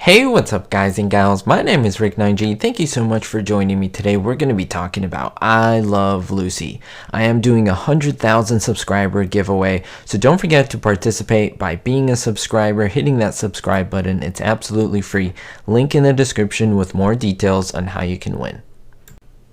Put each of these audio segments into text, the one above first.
Hey, what's up guys and gals? My name is Rick9G. Thank you so much for joining me today. We're going to be talking about I Love Lucy. I am doing a 100,000 subscriber giveaway, so don't forget to participate by being a subscriber, hitting that subscribe button. It's absolutely free. Link in the description with more details on how you can win.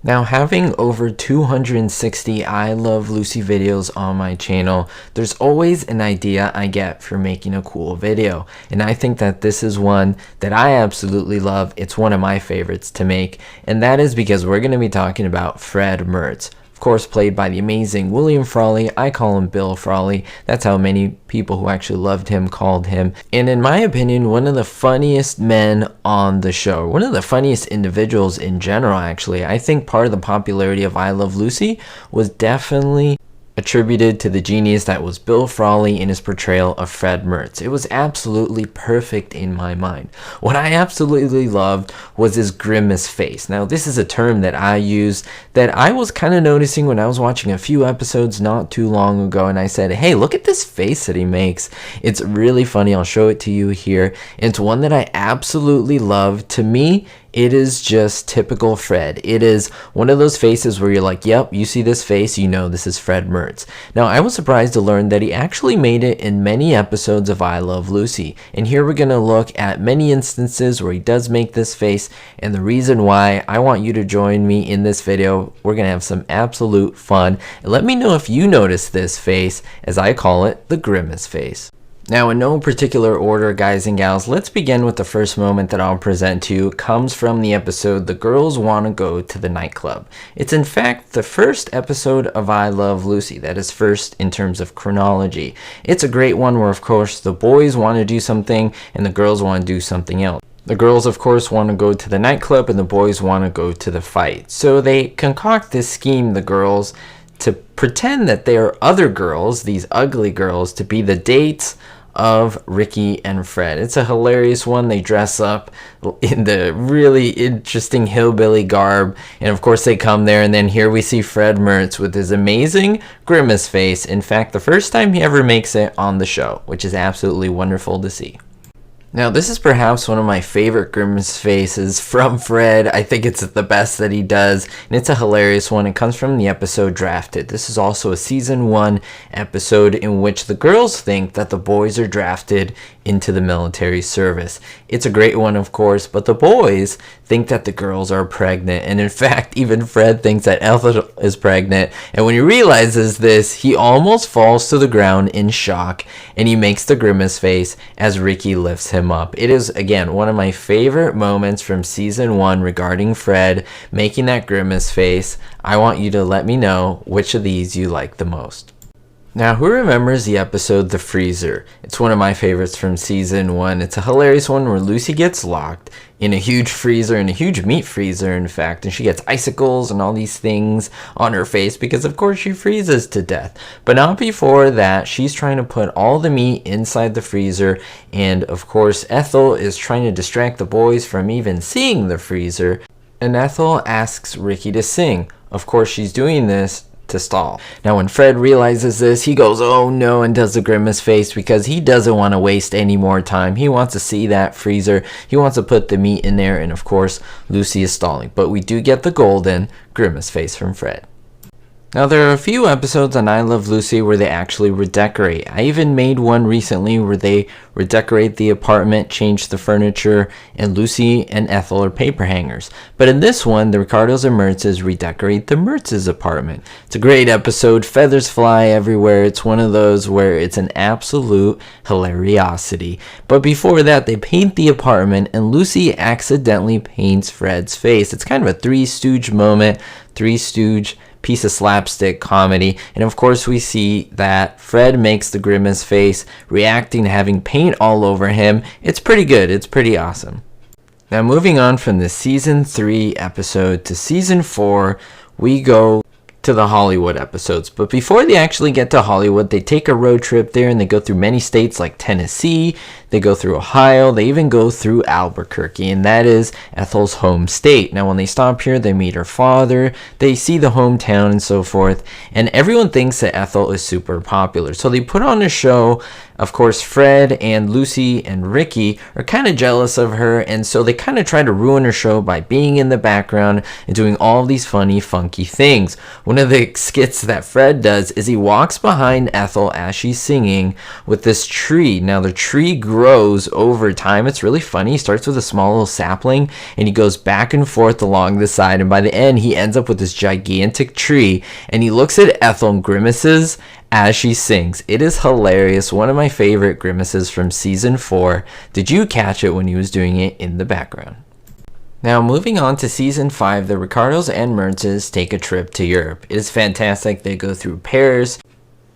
Now, having over 260 I Love Lucy videos on my channel, there's always an idea I get for making a cool video. And I think that this is one that I absolutely love. It's one of my favorites to make. And that is because we're going to be talking about Fred Mertz. Of course, played by the amazing Bill Frawley. I call him Bill Frawley. That's how many people who actually loved him called him. And in my opinion, one of the funniest men on the show. One of the funniest individuals in general, actually. I think part of the popularity of I Love Lucy was definitely attributed to the genius that was Bill Frawley in his portrayal of Fred Mertz. It was absolutely perfect in my mind. What I absolutely loved was his grimace face. Now, this is a term that I use that I was kind of noticing when I was watching a few episodes not too long ago, and I said, hey, look at this face that he makes. It's really funny. I'll show it to you here. It's one that I absolutely love. To me, it is just typical Fred. It is one of those faces where you're like, yep, you see this face, you know this is Fred Mertz. Now, I was surprised to learn that he actually made it in many episodes of I Love Lucy. And here we're going to look at many instances where he does make this face. And the reason why I want you to join me in this video, we're going to have some absolute fun. And let me know if you notice this face, as I call it, the grimace face. Now, in no particular order, guys and gals, let's begin with the first moment that I'll present to you. It comes from the episode The Girls Want to Go to the Nightclub. It's in fact the first episode of I Love Lucy. That is first in terms of chronology. It's a great one where, of course, the boys want to do something and the girls want to do something else. The girls, of course, want to go to the nightclub and the boys want to go to the fight. So they concoct this scheme, the girls, to pretend that they are other girls, these ugly girls, to be the dates of Ricky and Fred. It's a hilarious one. They dress up in the really interesting hillbilly garb, and of course they come there, and then here we see Fred Mertz with his amazing grimace face. In fact, the first time he ever makes it on the show, which is absolutely wonderful to see. Now, this is perhaps one of my favorite grimace faces from Fred. I think it's the best that he does, and it's a hilarious one. It comes from the episode Drafted. This is also a season 1 episode in which the girls think that the boys are drafted into the military service. It's a great one, of course, but the boys think that the girls are pregnant, and in fact, even Fred thinks that Ethel is pregnant, and when he realizes this, he almost falls to the ground in shock, and he makes the grimace face as Ricky lifts him up. It is, again, one of my favorite moments from season 1 regarding Fred making that grimace face. I want you to let me know which of these you like the most. Now, who remembers the episode The Freezer? It's one of my favorites from season 1. It's a hilarious one where Lucy gets locked in a huge freezer, in a huge meat freezer, in fact, and she gets icicles and all these things on her face because, of course, she freezes to death. But not before that, she's trying to put all the meat inside the freezer, and, of course, Ethel is trying to distract the boys from even seeing the freezer, and Ethel asks Ricky to sing. Of course, she's doing this to stall. Now, when Fred realizes this, he goes, oh no, and does the grimace face because he doesn't want to waste any more time. He wants to see that freezer. He wants to put the meat in there, and of course, Lucy is stalling. But we do get the golden grimace face from Fred. Now, there are a few episodes on I Love Lucy where they actually redecorate. I even made one recently where they redecorate the apartment, change the furniture, and Lucy and Ethel are paper hangers. But in this one, the Ricardos and Mertzes redecorate the Mertz's apartment. It's a great episode. Feathers fly everywhere. It's one of those where it's an absolute hilariosity. But before that, they paint the apartment, and Lucy accidentally paints Fred's face. It's kind of a Three Stooge moment, Three Stooge piece of slapstick comedy, and of course we see that Fred makes the grimace face, reacting to having paint all over him. It's pretty good. It's pretty awesome. Now, moving on from the season 3 episode to season 4, we go to the Hollywood episodes. But before they actually get to Hollywood, they take a road trip there and they go through many states like Tennessee, they go through Ohio, they even go through Albuquerque, and that is Ethel's home state. Now, when they stop here, they meet her father, they see the hometown and so forth, and everyone thinks that Ethel is super popular. So they put on a show Of course, Fred and Lucy and Ricky are kind of jealous of her, and so they kind of try to ruin her show by being in the background and doing all these funny, funky things. One of the skits that Fred does is he walks behind Ethel as she's singing with this tree. Now, the tree grows over time. It's really funny. He starts with a small little sapling, and he goes back and forth along the side, and by the end, he ends up with this gigantic tree, and he looks at Ethel and grimaces as she sings. It is hilarious. One of my favorite grimaces from season 4. Did you catch it when he was doing it in the background? Now, moving on to season 5, the Ricardos and Mertzes take a trip to Europe. It is fantastic. They go through Paris,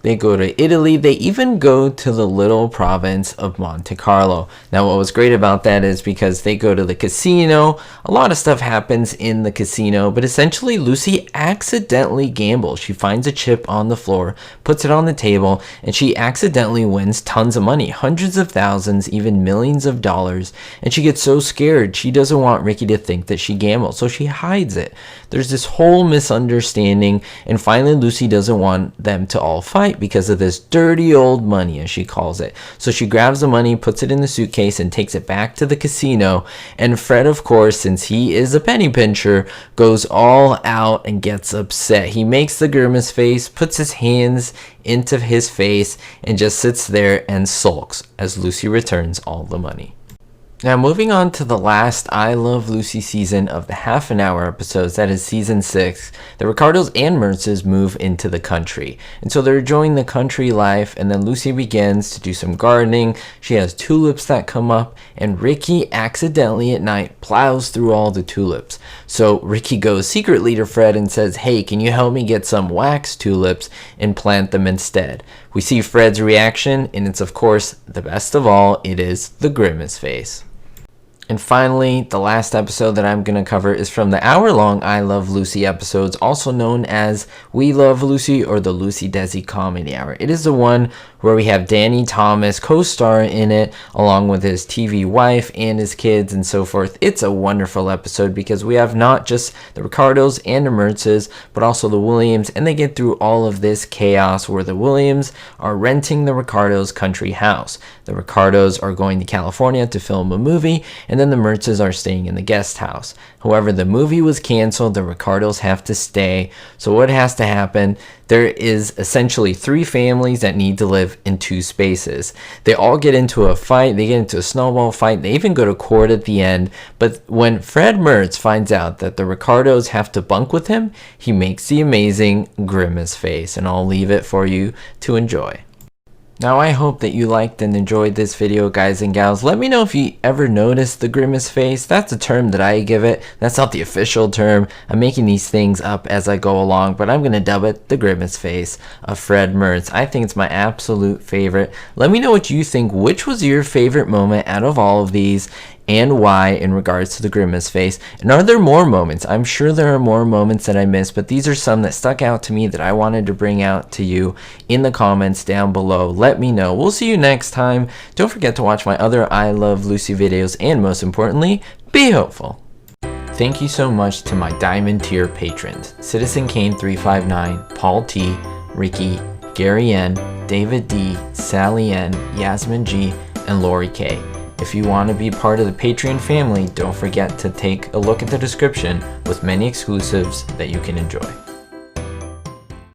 they go to Italy, they even go to the little province of Monte Carlo. Now, what was great about that is because they go to the casino, a lot of stuff happens in the casino, but essentially Lucy accidentally gambles. She finds a chip on the floor, puts it on the table, and she accidentally wins tons of money, hundreds of thousands, even millions of dollars, and she gets so scared. She doesn't want Ricky to think that she gambled, so she hides it. There's this whole misunderstanding, and finally Lucy doesn't want them to all fight because of this dirty old money, as she calls it. So she grabs the money, puts it in the suitcase, and takes it back to the casino. And Fred, of course, since he is a penny pincher, goes all out and gets upset. He makes the grimace face, puts his hands into his face, and just sits there and sulks as Lucy returns all the money. Now, moving on to the last I Love Lucy season of the half-an-hour episodes, that is season 6, the Ricardos and Mertzes move into the country. And so they're enjoying the country life, and then Lucy begins to do some gardening. She has tulips that come up, and Ricky accidentally at night plows through all the tulips. So Ricky goes secretly to Fred and says, "Hey, can you help me get some wax tulips and plant them instead?" We see Fred's reaction, and it's, of course, the best of all, it is the grimace face. And finally, the last episode that I'm going to cover is from the hour-long I Love Lucy episodes, also known as We Love Lucy or the Lucy Desi Comedy Hour. It is the one where we have Danny Thomas co-star in it, along with his TV wife and his kids and so forth. It's a wonderful episode because we have not just the Ricardos and the Mertzes, but also the Williams, and they get through all of this chaos where the Williams are renting the Ricardos' country house. The Ricardos are going to California to film a movie, and then the Mertzes are staying in the guest house. However, the movie was canceled. The Ricardos have to stay. So what has to happen? There is essentially 3 families that need to live in 2 spaces. They all get into a fight. They get into a snowball fight. They even go to court at the end. But when Fred Mertz finds out that the Ricardos have to bunk with him, he makes the amazing grimace face. And I'll leave it for you to enjoy. Now, I hope that you liked and enjoyed this video, guys and gals. Let me know if you ever noticed the grimace face. That's a term that I give it. That's not the official term. I'm making these things up as I go along, but I'm going to dub it the grimace face of Fred Mertz. I think it's my absolute favorite. Let me know what you think. Which was your favorite moment out of all of these, and why in regards to the grimace face? And are there more moments? I'm sure there are more moments that I missed, but these are some that stuck out to me that I wanted to bring out to you in the comments down below. Let me know. We'll see you next time. Don't forget to watch my other I Love Lucy videos, and most importantly, be hopeful. Thank you so much to my Diamond tier patrons: Citizen Kane 359, Paul T, Ricky, Gary N, David D, Sally N, Yasmin G, and Lori K. If you want to be part of the Patreon family, don't forget to take a look at the description with many exclusives that you can enjoy.